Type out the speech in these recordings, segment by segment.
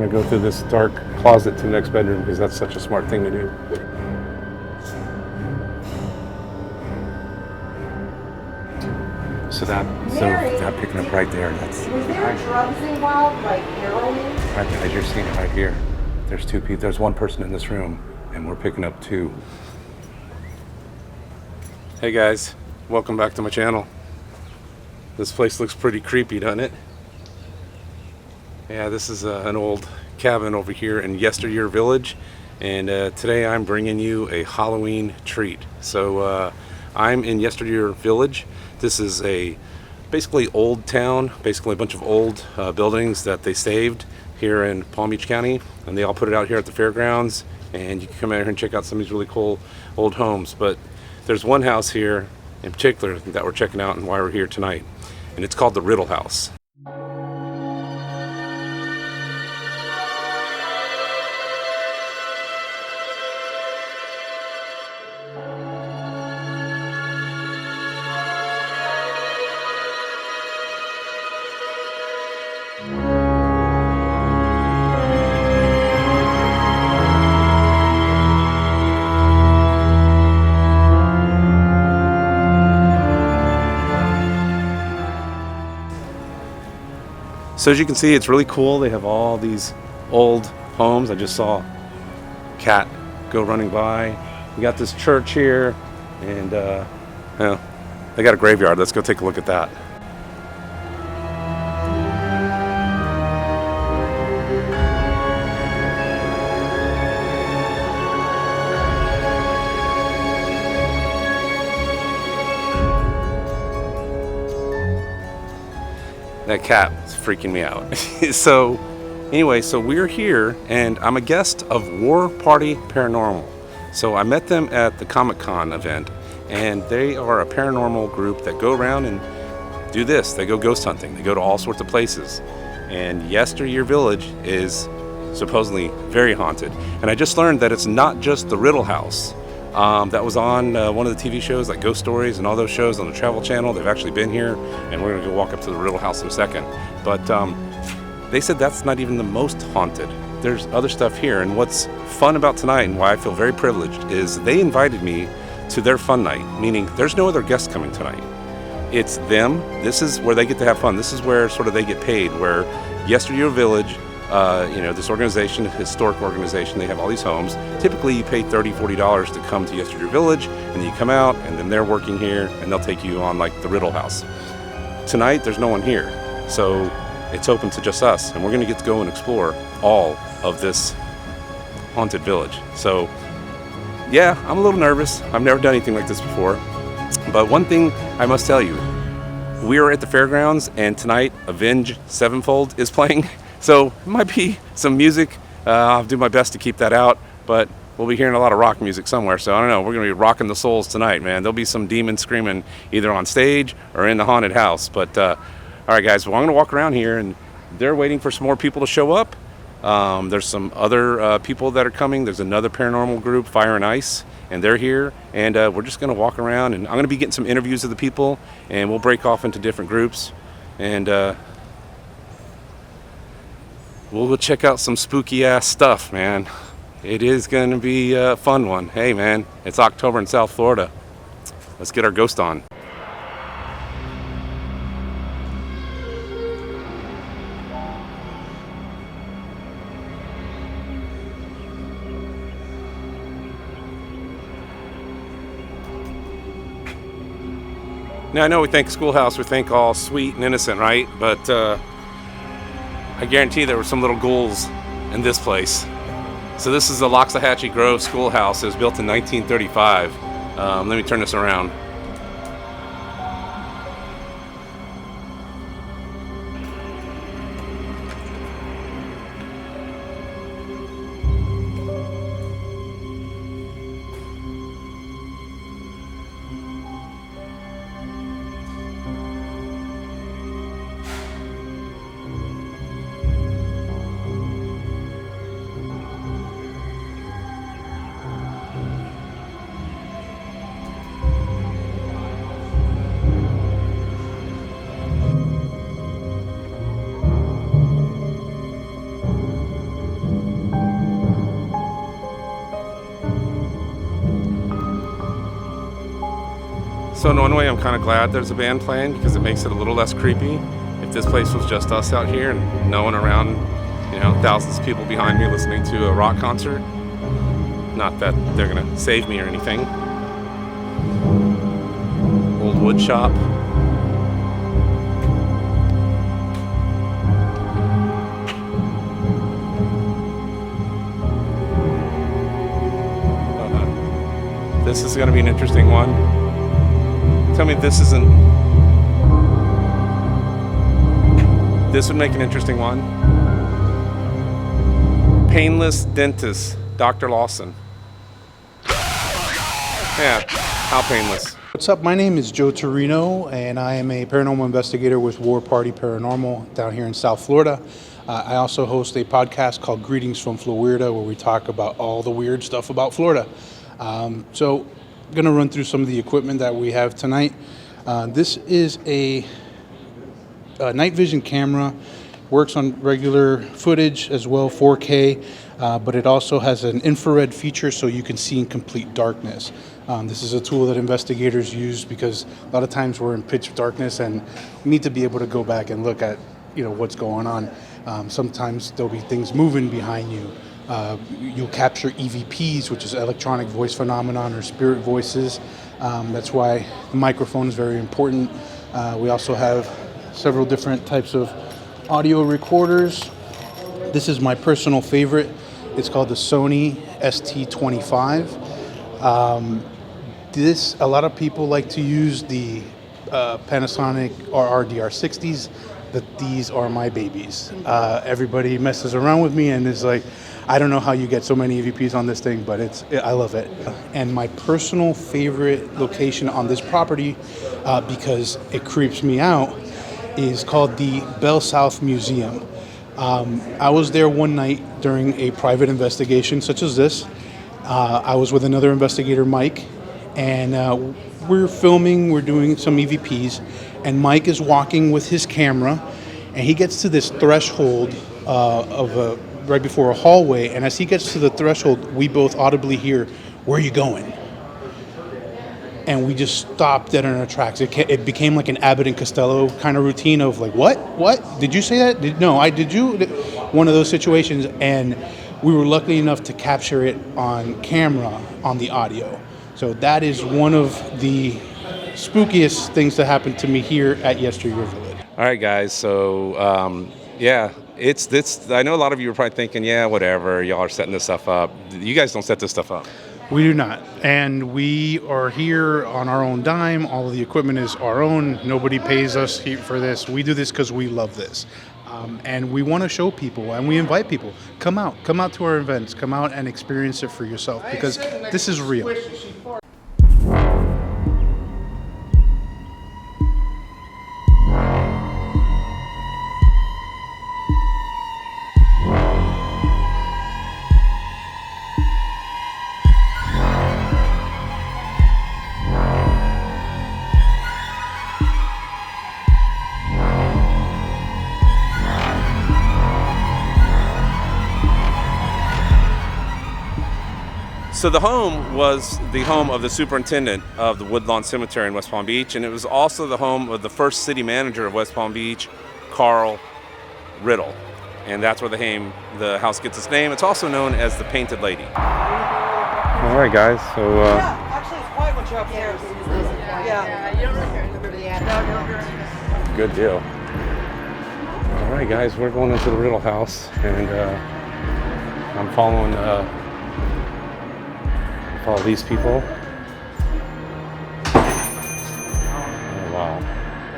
going to go through this dark closet to the next bedroom because that's such a smart thing to do. So that picking up right there. That's. Was there drugs involved, like heroin? As you're seeing it right here, there's two people. There's one person in this room, and we're picking up two. Hey guys, welcome back to my channel. This place looks pretty creepy, doesn't it? Yeah, this is an old cabin over here in Yesteryear Village, and today I'm bringing you a Halloween treat. So I'm in Yesteryear Village. This is a basically old town, basically a bunch of old buildings that they saved here in Palm Beach County, and they all put it out here at the fairgrounds, and you can come out here and check out some of these really cool old homes. But there's one house here in particular that we're checking out and why we're here tonight, and it's called the Riddle House. So as you can see, it's really cool. They have all these old homes. I just saw a cat go running by. We got this church here, and they got a graveyard. Let's go take a look at that. That cat is freaking me out. So anyway, so we're here and I'm a guest of War Party Paranormal. So I met them at the Comic-Con event, and they are a paranormal group that go around and do this. They go ghost hunting. They go to all sorts of places. And Yesteryear Village is supposedly very haunted. And I just learned that it's not just the Riddle House. That was on one of the TV shows like Ghost Stories and all those shows on the Travel Channel. They've actually been here, and we're going to go walk up to the Riddle House in a second. But they said that's not even the most haunted. There's other stuff here, and what's fun about tonight and why I feel very privileged is they invited me to their fun night, meaning there's no other guests coming tonight. It's them. This is where they get to have fun. This is where sort of they get paid, where Yesteryear Village, this organization, historic organization, they have all these homes. Typically you pay $30, $40 to come to Yesteryear Village, and then you come out, and then they're working here, and they'll take you on like the Riddle House. Tonight, there's no one here, so it's open to just us, and we're gonna get to go and explore all of this haunted village. So yeah, I'm a little nervous. I've never done anything like this before, but one thing I must tell you, we are at the fairgrounds, and tonight Avenged Sevenfold is playing. So it might be some music. I'll do my best to keep that out, but we'll be hearing a lot of rock music somewhere. So I don't know, we're gonna be rocking the souls tonight, man. There'll be some demons screaming either on stage or in the haunted house. But all right guys, well, I'm gonna walk around here, and they're waiting for some more people to show up. There's some other people that are coming. There's another paranormal group, Fire and Ice, and they're here. And we're just gonna walk around, and I'm gonna be getting some interviews of the people, and we'll break off into different groups. And we'll go check out some spooky ass stuff, man. It is gonna be a fun one. Hey man, it's October in South Florida. Let's get our ghost on. Now I know we think schoolhouse, we think all sweet and innocent, right? But I guarantee there were some little ghouls in this place. So this is the Loxahatchee Grove Schoolhouse. It was built in 1935. Let me turn this around. So in one way, I'm kind of glad there's a band playing because it makes it a little less creepy. If this place was just us out here and no one around, you know, thousands of people behind me listening to a rock concert, not that they're gonna save me or anything. Old wood shop. This is gonna be an interesting one. Tell me this isn't. This would make an interesting one. Painless Dentist, Dr. Lawson. Yeah, how painless. What's up? My name is Joe Torino, and I am a paranormal investigator with War Party Paranormal down here in South Florida. I also host a podcast called Greetings from Florida, where we talk about all the weird stuff about Florida. So I'm going to run through some of the equipment that we have tonight. This is a night vision camera. Works on regular footage as well, 4K, but it also has an infrared feature so you can see in complete darkness. This is a tool that investigators use because a lot of times we're in pitch darkness and we need to be able to go back and look at, you know, what's going on. Sometimes there'll be things moving behind you. You'll capture EVPs, which is electronic voice phenomenon, or spirit voices. That's why the microphone is very important. We also have several different types of audio recorders. This is my personal favorite. It's called the Sony ST25. A lot of people like to use the Panasonic RRDR60s, but these are my babies. Everybody messes around with me and is like, I don't know how you get so many EVPs on this thing, but I love it. And my personal favorite location on this property, because it creeps me out, is called the Bell South Museum. I was there one night during a private investigation such as this. I was with another investigator, Mike, and we're filming, we're doing some EVPs, and Mike is walking with his camera, and he gets to this threshold right before a hallway, and as he gets to the threshold, we both audibly hear, "Where are you going?" And we just stopped dead in our tracks. It became like an Abbott and Costello kind of routine of like, what? Did you say that? Did you? One of those situations, and we were lucky enough to capture it on camera on the audio. So that is one of the spookiest things that happened to me here at Yesteryear Village. All right, guys. So yeah, it's this. I know a lot of you are probably thinking, yeah, whatever. Y'all are setting this stuff up. You guys don't set this stuff up. We do not. And we are here on our own dime. All of the equipment is our own. Nobody pays us for this. We do this because we love this. And we want to show people, and we invite people, come out to our events, come out and experience it for yourself, because this is real. So the home was the home of the superintendent of the Woodlawn Cemetery in West Palm Beach, and it was also the home of the first city manager of West Palm Beach, Carl Riddle. And that's where the house gets its name. It's also known as the Painted Lady. All right, guys. So yeah, actually, it's quiet when you're upstairs. Yeah. You don't remember the attic. No. Good deal. All right, guys, we're going into the Riddle House, and I'm following these people. Oh, wow.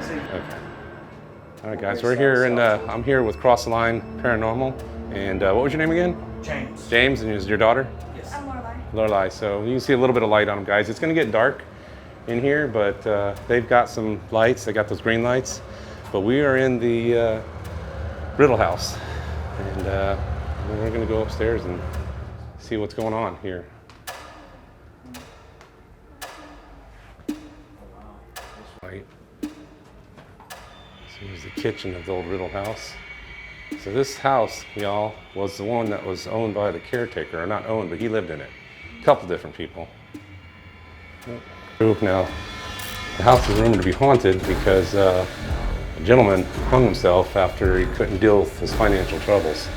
Okay. All right, guys, we're here, and I'm here with Cross the Line Paranormal. And what was your name again? James. James, and is your daughter? Yes. I'm Lorelai. Lorelai. So you can see a little bit of light on them, guys. It's going to get dark in here, but they've got some lights. They got those green lights. But we are in the Riddle House, and we're going to go upstairs and see what's going on here. Right. So here's the kitchen of the old Riddle House. So this house, y'all, was the one that was owned by the caretaker, or not owned, but he lived in it. A couple different people. Now, The house is rumored to be haunted because a gentleman hung himself after he couldn't deal with his financial troubles.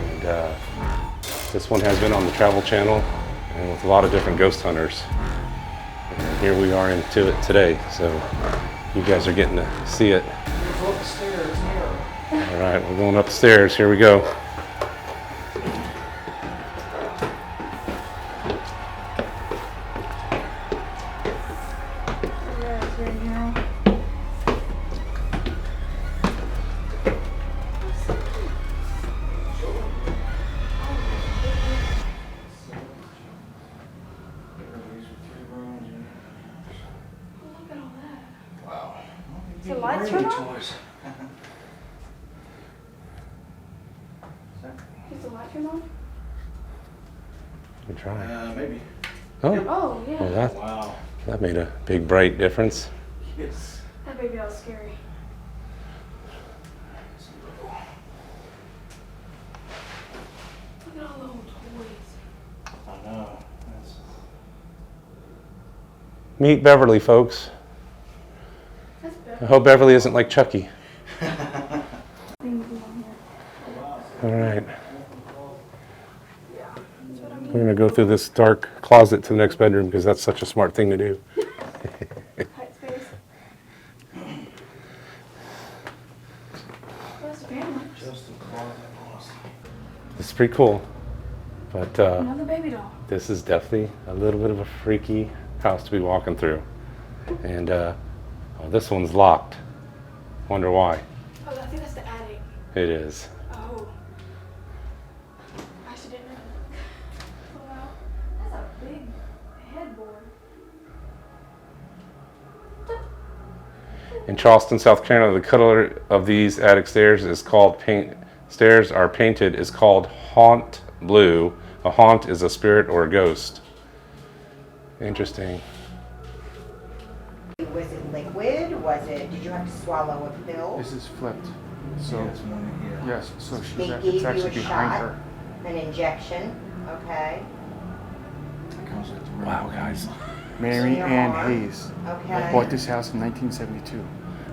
And this one has been on the Travel Channel and with a lot of different ghost hunters. And here we are into it today, so you guys are getting to see it. All right, we're going upstairs. Here we go. Is the lights turned on? Is the light turned on? We try. Maybe. Oh, Oh, yeah. well, that made a big bright difference. Yes. That baby was scary. Look at all the old toys. I know. That's... Meet Beverly, folks. That's I better. hope Beverly isn't like Chucky. Things along here. All right. Yeah. That's what I mean. We're going to go through this dark closet to the next bedroom because that's such a smart thing to do. Tight space. That's family. Just a closet. It's pretty cool. But Another baby doll. this is definitely a little bit of a freaky house to be walking through. And oh, this one's locked. Wonder why. Oh, I think that's the attic. It is. Oh. I actually didn't know. Oh, wow. That's a big headboard. In Charleston, South Carolina, the color of these attic stairs is called stairs are painted is called haunt blue. A haunt is a spirit or a ghost. Interesting. Was it liquid? Was it, did you have to swallow a pill? This is flipped. So, Yeah, it's one here. yes, so They it's gave you actually a behind shot, her. an injection, okay, It comes with the Wow, ring. guys. Mary In your Ann arm. Hayes. okay. Bought this house in 1972.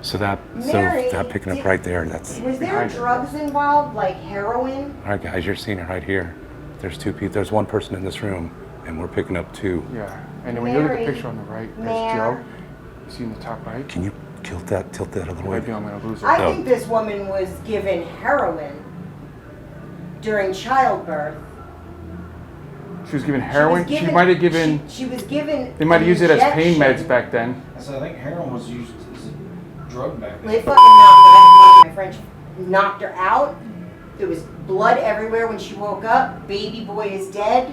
So that Mary, that picking up right there. That's Was there behind her. drugs involved, like heroin? all right, guys. You're seeing it right here. There's two people. There's one person in this room, and we're picking up two. Yeah. And then when you look at the Mary, picture on the right, there's Mary. Joe. You see in the top right? Can you tilt that a little Maybe bit? I'm going to lose her. I No. think this woman was given heroin during childbirth. She was given heroin. She given- might have given, She was given. they might have used it as pain injection. meds back then. So I think heroin was used as a drug back then. They fucking knocked her out. My French knocked her out. There was blood everywhere when she woke up. Baby boy is dead.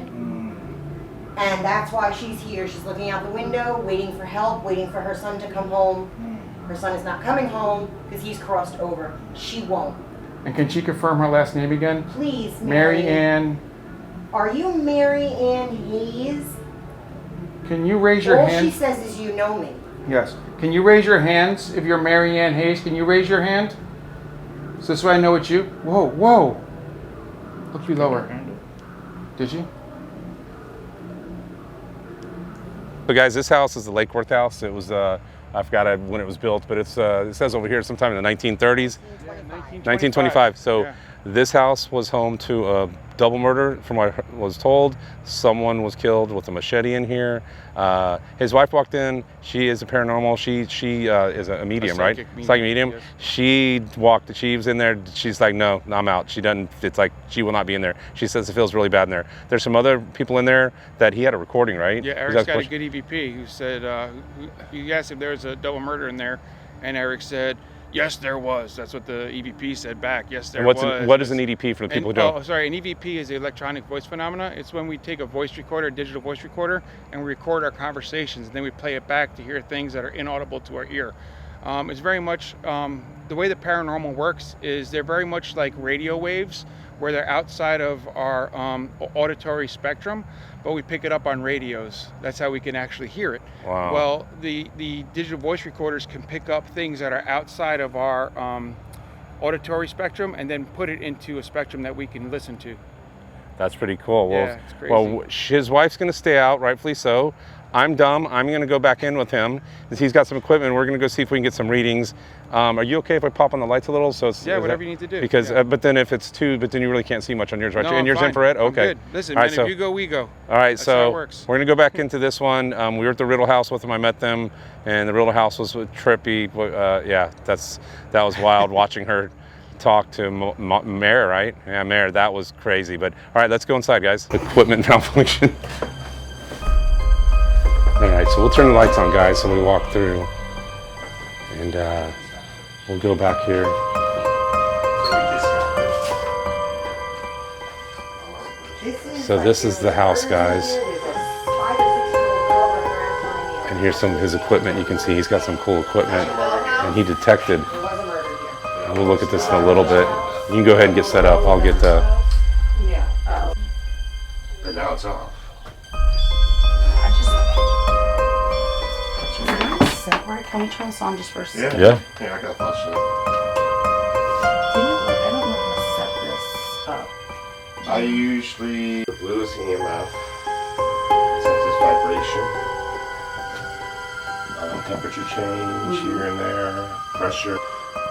And that's why she's here. She's looking out the window, waiting for help, waiting for her son to come home. Her son is not coming home because he's crossed over. She won't. And can she confirm her last name again? Please, Mary Ann. Are you Mary Ann Hayes? Can you raise your All she hand? says is you know me. Yes. Can you raise your hands if you're Mary Ann Hayes? Can you raise your hand? So this way I know it's you. Whoa, whoa. Look below her. Did you? So guys, this house is the Lakeworth house. It was I forgot when it was built, but it's it says over here sometime in the 1930s. 1925. So Yeah. this house was home to a double murder, from what I was told. Someone was killed with a machete in here. His wife walked in. She is a paranormal. She is a medium, right? psychic medium, Psychic medium. yes. She walked. She was in there. She's like, no, I'm out. She doesn't. It's like she will not be in there. She says it feels really bad in there. There's some other people in there that he had a recording, right? Yeah, Was Eric's that got a question- good EVP who said, you asked if there was a double murder in there, and Eric said, yes, there was. That's what the EVP said back. Yes, there And was. what is an EDP for the people who don't? Oh, sorry, an EVP is the electronic voice phenomena. It's when we take a voice recorder, a digital voice recorder, and we record our conversations, and then we play it back to hear things that are inaudible to our ear. It's very much, the way the paranormal works is they're very much like radio waves, where they're outside of our auditory spectrum, but we pick it up on radios. That's how we can actually hear it. Wow. Well, the digital voice recorders can pick up things that are outside of our auditory spectrum and then put it into a spectrum that we can listen to. That's pretty cool. Well, Yeah, it's crazy. well, his wife's going to stay out, rightfully so. I'm dumb. I'm going to go back in with him. He's got some equipment. We're going to go see if we can get some readings. Are you okay if I pop on the lights a little? So it's, Yeah, whatever you need to do. Because, yeah. but then if it's too, but then you really can't see much on yours, right? No, And I'm yours fine. infrared? I'm Okay. good. Listen, All man, right, so, if you go, we go. all right, That's how so it works. we're going to go back into this one. We were at the Riddle House with them. I met them, and the Riddle House was trippy. Yeah, that was wild watching her talk to Mare, right? Yeah, Mare, that was crazy. But all right, let's go inside, guys. Equipment malfunction. All right, so we'll turn the lights on, guys, so we walk through. And we'll go back here. So this is the house, guys. And here's some of his equipment. You can see he's got some cool equipment. And he detected. And we'll look at this in a little bit. You can go ahead and get set up. I'll get the... And now it's off. Can we turn this on just for a Yeah. second? Yeah. Yeah, I got a flashlight. I don't know how to set this up. I usually... The blue is EMF. Sense this vibration. Temperature change here and there. Pressure.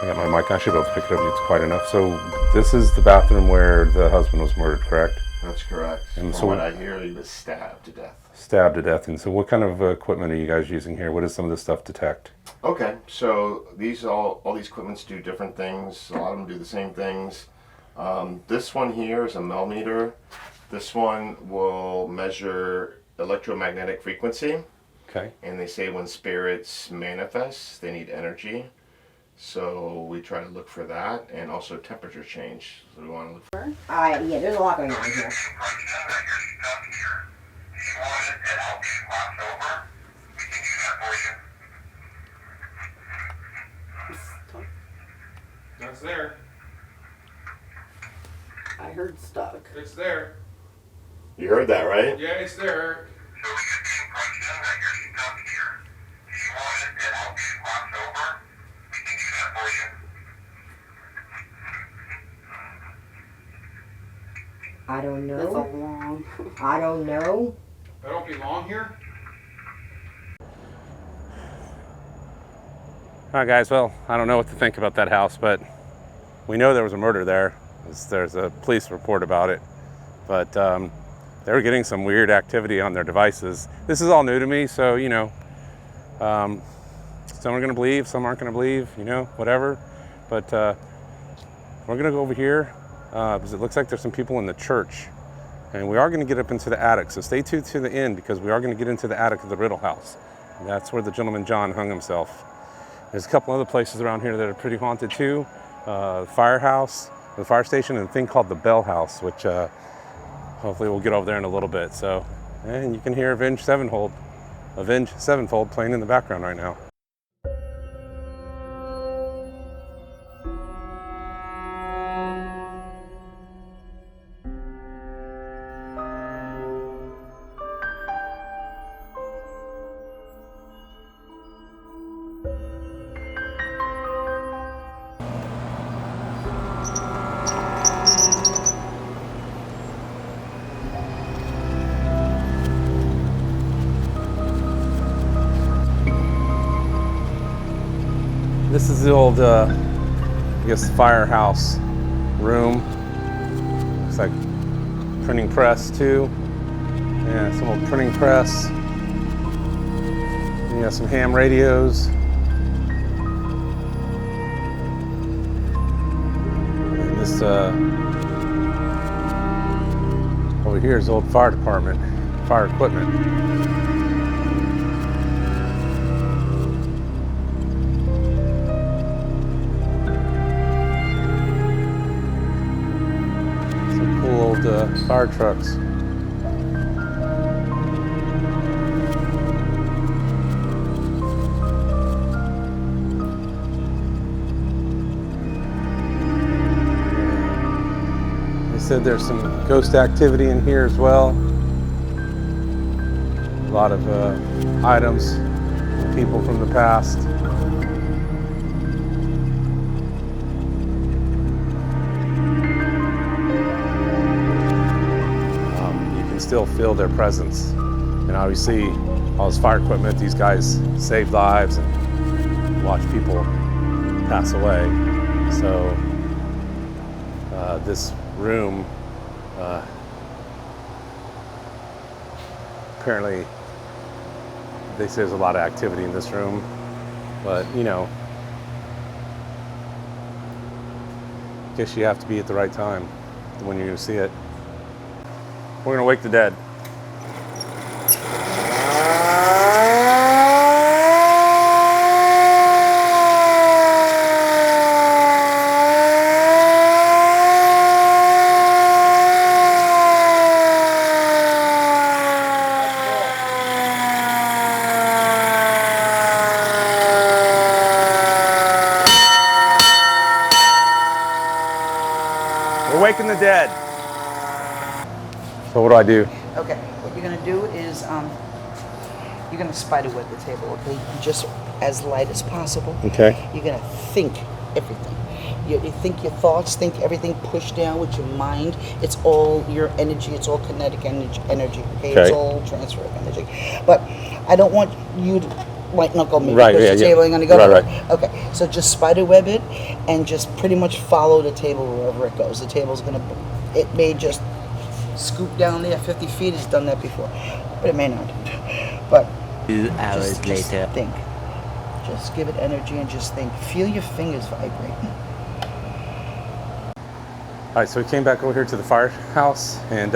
I got my mic. I should be able to pick it up. It's quite enough. So this is the bathroom where the husband was murdered, correct? That's correct. And From so- what I hear, he was stabbed to death. Stabbed to death. And so what kind of equipment are you guys using here? What does some of this stuff detect? Okay, so these all these equipments do different things. A lot of them do the same things. This one here is a millimeter. This one will measure electromagnetic frequency. Okay. And they say when spirits manifest, they need energy. So we try to look for that, and also temperature change. So we want to look for. Yeah, there's a lot going on here. That's there. I heard stuck. It's there. You heard that, right? Yeah, it's there. I don't That's a know. long. I don't know. I don't belong here. All right, guys. Well, I don't know what to think about that house, but we know there was a murder there. There's a police report about it. But they were getting some weird activity on their devices. This is all new to me, so, you know, some are going to believe, some aren't going to believe, you know, whatever. But we're going to go over here because it looks like there's some people in the church. And we are going to get up into the attic, so stay tuned to the end because we are going to get into the attic of the Riddle House. And that's where the gentleman John hung himself. There's a couple other places around here that are pretty haunted too. FireHouse, the fire station, and a thing called the Bell House, which hopefully we'll get over there in a little bit. So, and you can hear Avenged Sevenfold playing in the background right now. This is the old, I guess, firehouse room. Looks like printing press too. Yeah, some old printing press. You got some ham radios. And this over here is old fire department, fire equipment. Fire trucks. They said there's some ghost activity in here as well. A lot of items, people from the past. Still feel their presence, and obviously all this fire equipment. These guys save lives and watch people pass away. So this room, apparently they say there's a lot of activity in this room, but you know, I guess you have to be at the right time when you're gonna see it. We're gonna wake the dead. We're waking the dead. So what do I do? Okay, what you're gonna do is you're gonna spider web the table, okay? Just as light as possible. Okay. You're gonna think everything. You think your thoughts, think everything, push down with your mind. It's all your energy, it's all kinetic energy, okay? It's all transfer of energy. But I don't want you to white knuckle me Right, because yeah, the yeah. table ain't gonna go Right, nowhere. Okay, so just spider web it and just pretty much follow the table wherever it goes. The table's gonna, it may just scoop down there 50 feet. It's done that before, but it may not. But 2 hours just later. think. Just give it energy and just think. Feel your fingers vibrate. All right, so we came back over here to the firehouse, and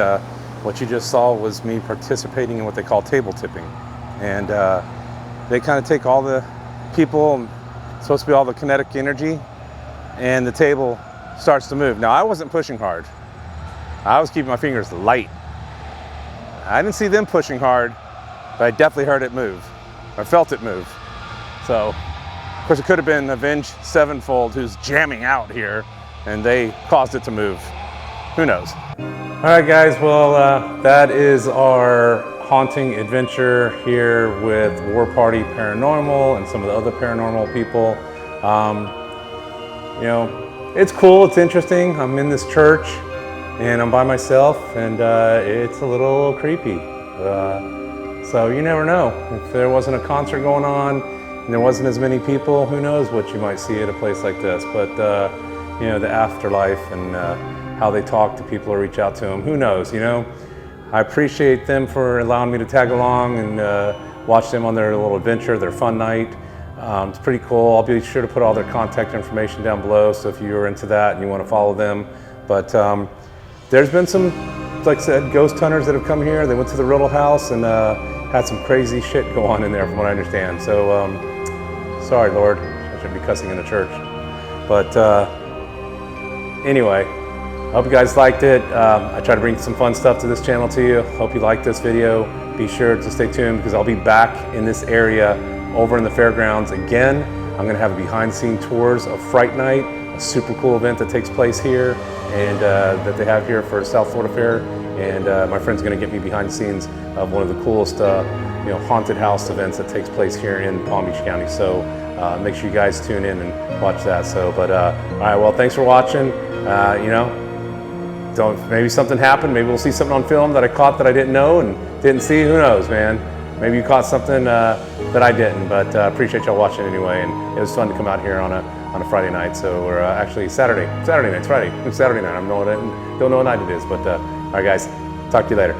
what you just saw was me participating in what they call table tipping. And they kind of take all the people, and it's supposed to be all the kinetic energy, and the table starts to move. Now, I wasn't pushing hard. I was keeping my fingers light. I didn't see them pushing hard, but I definitely heard it move. I felt it move. So, of course, it could have been Avenged Sevenfold who's jamming out here, and they caused it to move. Who knows? All right, guys, well, that is our haunting adventure here with War Party Paranormal and some of the other paranormal people. You know, it's cool, it's interesting. I'm in this church and I'm by myself, and it's a little creepy. So you never know. If there wasn't a concert going on and there wasn't as many people, who knows what you might see at a place like this. But you know, the afterlife and how they talk to people or reach out to them, who knows, you know? I appreciate them for allowing me to tag along and watch them on their little adventure, their fun night. It's pretty cool. I'll be sure to put all their contact information down below, so if you're into that and you want to follow them. But there's been some, like I said, ghost hunters that have come here. They went to the Riddle House and had some crazy shit go on in there from what I understand. So, sorry, Lord, I shouldn't be cussing in a church. But anyway, I hope you guys liked it. I try to bring some fun stuff to this channel to you. Hope you liked this video. Be sure to stay tuned because I'll be back in this area over in the fairgrounds again. I'm gonna have behind the scene tours of Fright Night, a super cool event that takes place here and that they have here for South Florida Fair. And my friend's gonna get me behind the scenes of one of the coolest you know, haunted house events that takes place here in Palm Beach County. So make sure you guys tune in and watch that. So, but all right, well, thanks for watching. You know, maybe something happened. Maybe we'll see something on film that I caught that I didn't know and didn't see. Who knows, man? Maybe you caught something that I didn't. But appreciate y'all watching anyway. And it was fun to come out here on a Friday night. So we're actually Saturday night. It's Friday. It's Saturday night. I don't know what night it is. But all right, guys. Talk to you later.